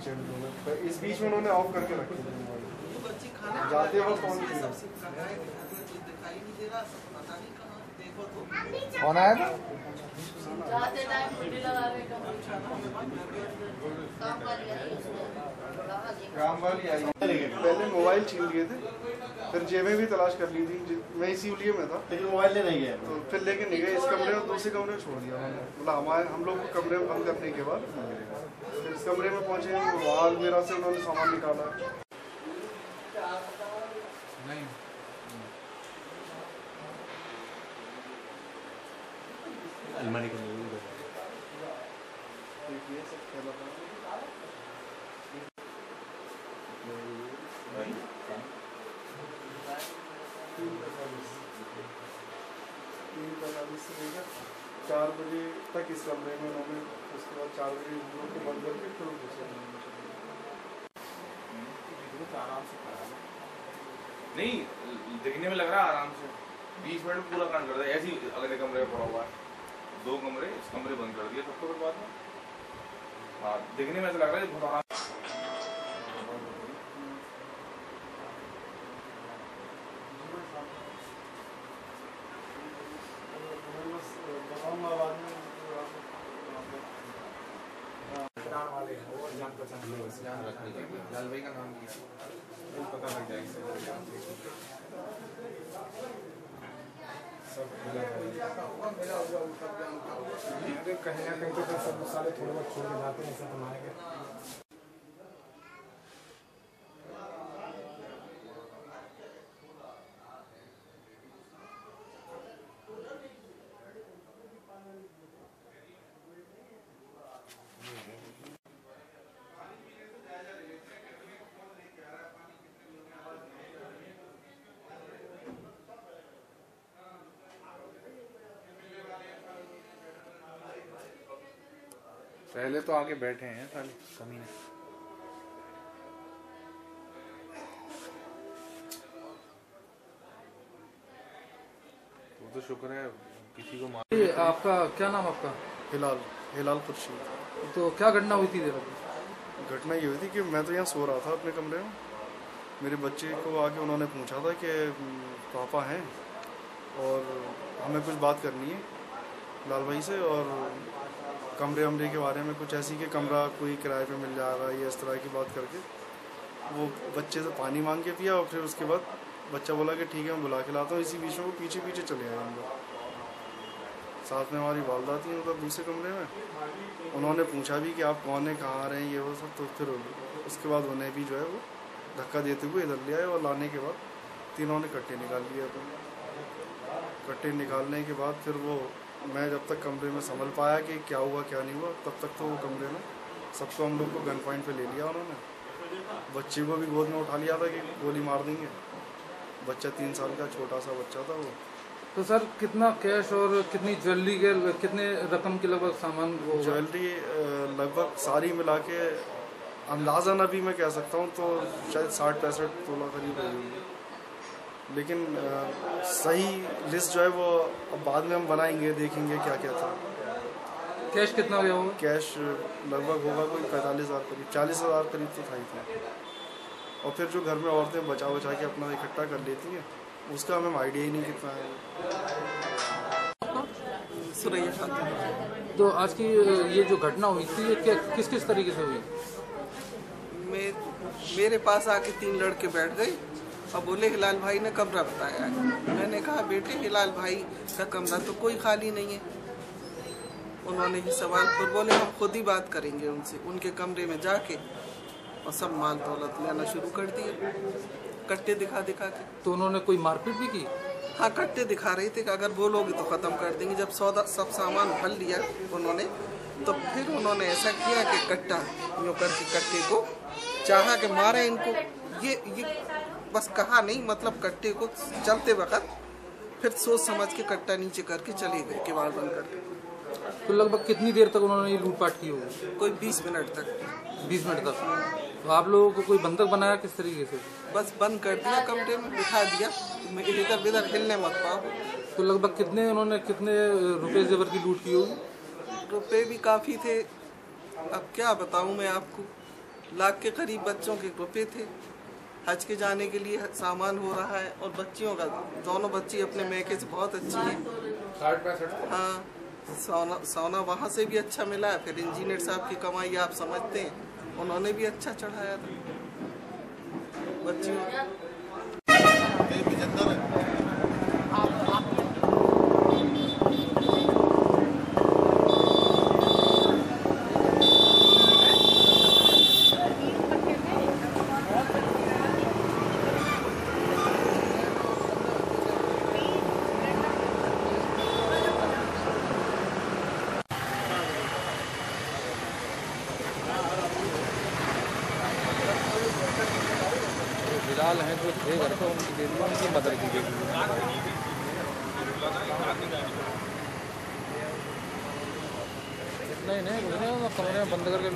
Kitchen room है, इस बीच में उन्होंने ऑफ करके रखे थे मोबाइल। जाते वक्त ऑन किया। कौन आया था? काम वाली आई, पहले मोबाइल छीन लिए थे, फिर जेबें भी तलाश कर ली थी, मैं इसी उलिये में था, लेकिन मोबाइल ले नहीं गए। तो फिर लेके नहीं गए। इस कमरे में दूसरे कमरे में छोड़ दिया उन्होंने, मतलब हम लोग को कमरे में बंद करने के बाद फिर इस कमरे में पहुंचे, वहाँ अलमीरा से उन्होंने सामान निकाला। नहीं अलमारी को नहीं से लेकर 4 बजे तक इस कमरे में उन्होंने, उसके बाद 4 बजे को बंद करके फिर दूसरे आराम से नहीं दिखने में लग रहा है आराम से 20 मिनट में पूरा काम कर दिया। ऐसे ही अगले कमरे में पड़ा हुआ है, 2 कमरे, इस कमरे बंद कर दिया, सबको बात है। हाँ दिखने में ऐसा लग रहा है बहुत आराम। लाल भाई का नाम पता लग जाएगा सब कहीं ना कहीं तो सब सारे थोड़े बहुत छोड़ के जाते हैं, सब बनाएंगे। पहले तो आके बैठे हैं साले कमीने। वो तो शुक्र है किसी को मार। आपका क्या नाम आपका? हिलाल खुर्शीद। तो क्या घटना हुई थी देर? घटना ये हुई थी कि मैं तो यहाँ सो रहा था अपने कमरे में, मेरे बच्चे को आके उन्होंने पूछा था कि पापा हैं और हमें कुछ बात करनी है लाल भाई से, और कमरे के बारे में कुछ ऐसी कि कमरा कोई किराए पे मिल जाएगा, ये इस तरह की बात करके वो बच्चे से पानी मांग के पिया, और फिर उसके बाद बच्चा बोला कि ठीक है मैं बुला के लाता हूँ। इसी बीच में वो पीछे चले आए हम लोग, साथ में हमारी वालदा थी मतलब दूसरे कमरे में। उन्होंने पूछा भी कि आप कौन है, कहाँ आ रहे हैं, ये वो सब। तो फिर उसके बाद उन्हें भी जो है वो धक्का देते हुए इधर ले आए, और लाने के बाद तीनों ने कट्टे निकाल लिए। तो कट्टे निकालने के बाद फिर वो, मैं जब तक कमरे में संभल पाया कि क्या हुआ क्या नहीं हुआ, तब तक तो वो कमरे में सबको, हम लोग को गन पॉइंट पे ले लिया उन्होंने। बच्चे को भी गोद में उठा लिया था कि गोली मार देंगे। बच्चा 3 साल का छोटा सा बच्चा था वो। तो सर कितना कैश और कितनी ज्वेलरी के, कितने रकम के लगभग सामान? वो ज्वेलरी लगभग सारी मिला के अंदाज़न अभी मैं कह सकता हूँ तो शायद 60-65 तोला करीब होगी, लेकिन सही लिस्ट जो है वो अब बाद में हम बनाएंगे, देखेंगे क्या क्या था। कैश कितना गया होगा? कैश लगभग होगा कोई 45,000 करीब, 40,000 करीब तो था ही था। और फिर जो घर में औरतें बचा के अपना इकट्ठा कर लेती हैं, उसका हमें आइडिया ही नहीं कितना है। तो आज की ये जो घटना हुई थी ये किस किस तरीके से हुई? मेरे पास आके 3 लड़के बैठ गए और बोले हिलाल भाई ने कमरा बताया है। मैंने कहा बेटे हिलाल भाई का कमरा तो कोई खाली नहीं है। उन्होंने ही सवाल पर बोले हम खुद ही बात करेंगे उनसे। उनके कमरे में जाके और सब माल दौलत लेना शुरू कर दिए, कट्टे दिखा के। तो उन्होंने कोई मारपीट भी की? हाँ कट्टे दिखा रहे थे कि अगर बोलोगे तो ख़त्म कर देंगे। जब सब सामान भर लिया उन्होंने, तो फिर उन्होंने ऐसा किया कि कट्टा यूँ करके कट्टे को चाहा कि मारे इनको। ये बस कहा नहीं, मतलब कट्टे को चलते वक्त फिर सोच समझ के कट्टा नीचे करके चले गए, किवाड़ बंद करके। तो लगभग कितनी देर तक उन्होंने ये लूटपाट की होगी? कोई 20 मिनट तक। 20 मिनट तक। तो आप लोगों को कोई बंधक बनाया किस तरीके से? बस बंद कर दिया, कमरे में बिठा दिया, इधर उधर हिलने मत पाओ। तो लगभग कितने रुपए जेवर की लूट की होगी? रुपए भी काफ़ी थे, अब क्या बताऊं मैं आपको। लाख के करीब बच्चों के रुपए थे। हज के जाने के लिए सामान हो रहा है और बच्चियों का, दोनों बच्ची अपने मैके से बहुत अच्छी हैं। 60-65। हाँ, सोना वहाँ से भी अच्छा मिला है। फिर इंजीनियर साहब की कमाई आप समझते हैं, उन्होंने भी अच्छा चढ़ाया था बच्चियों। बिलाल हैं जो थे घर पे, उनकी दे दी, उनकी मदद की गई। नहीं कुछ नहीं, कमरे में बंद करके